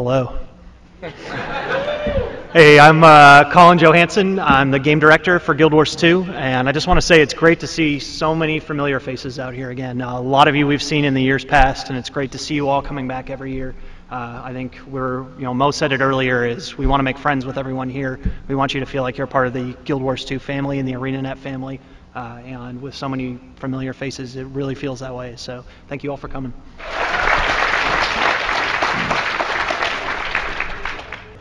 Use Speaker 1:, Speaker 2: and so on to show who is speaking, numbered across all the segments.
Speaker 1: Hello. Hey, I'm Colin Johansson. I'm the game director for Guild Wars 2, and I just want to say it's great to see so many familiar faces out here again. A lot of you we've seen in the years past, and it's great to see you all coming back every year. I think Mo said it earlier, is we want to make friends with everyone here. We want you to feel like you're part of the Guild Wars 2 family and the ArenaNet family, and with so many familiar faces, it really feels that way. So thank you all for coming.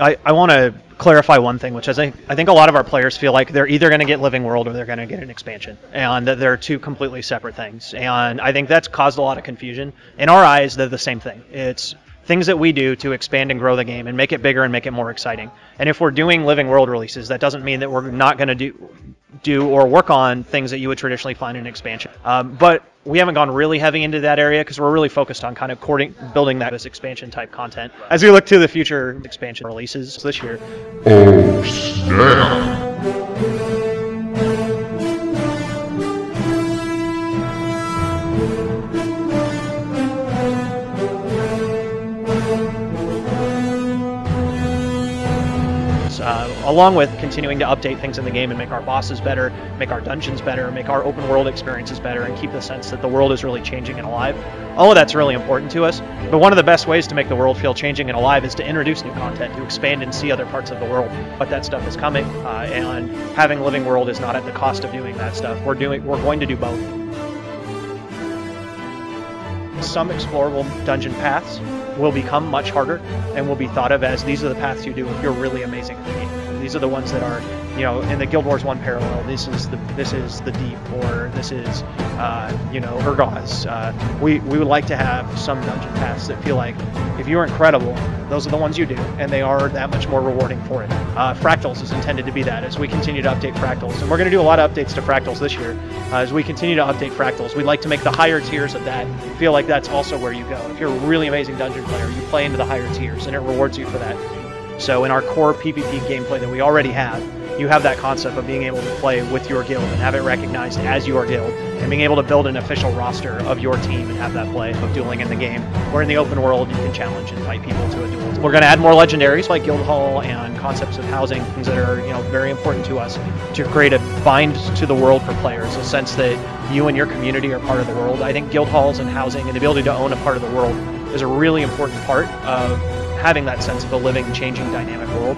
Speaker 1: I want to clarify one thing, which is I think a lot of our players feel like they're either going to get Living World or they're going to get an expansion, and that they're two completely separate things. And I think that's caused a lot of confusion. In our eyes, they're the same thing. It's things that we do to expand and grow the game and make it bigger and make it more exciting. And if we're doing Living World releases, that doesn't mean that we're not going to do or work on things that you would traditionally find in an expansion. But we haven't gone really heavy into that area because we're really focused on kind of building that as expansion type content. As we look to the future expansion releases this year.
Speaker 2: Oh, snap!
Speaker 1: Along with continuing to update things in the game and make our bosses better, make our dungeons better, make our open world experiences better, and keep the sense that the world is really changing and alive. All of that's really important to us, but one of the best ways to make the world feel changing and alive is to introduce new content, to expand and see other parts of the world. But that stuff is coming, and having Living World is not at the cost of doing that stuff. We're going to do both. Some explorable dungeon paths will become much harder and will be thought of as these are the paths you do if you're really amazing at the game. These are the ones that are, in the Guild Wars 1 parallel, this is the Deep, or this is, Urgoz. We would like to have some dungeon paths that feel like if you're incredible, those are the ones you do, and they are that much more rewarding for it. Fractals is intended to be that as we continue to update Fractals, and we're going to do a lot of updates to Fractals this year. As we continue to update Fractals, we'd like to make the higher tiers of that feel like that's also where you go. If you're a really amazing dungeon player, you play into the higher tiers, and it rewards you for that. So in our core PvP gameplay that we already have, you have that concept of being able to play with your guild and have it recognized as your guild, and being able to build an official roster of your team and have that play of dueling in the game. Where in the open world, you can challenge and fight people to a duel. We're going to add more legendaries like Guild Hall and concepts of housing, things that are very important to us, to create a bind to the world for players, a sense that you and your community are part of the world. I think Guild Halls and housing and the ability to own a part of the world is a really important part of having that sense of a living, changing, dynamic world.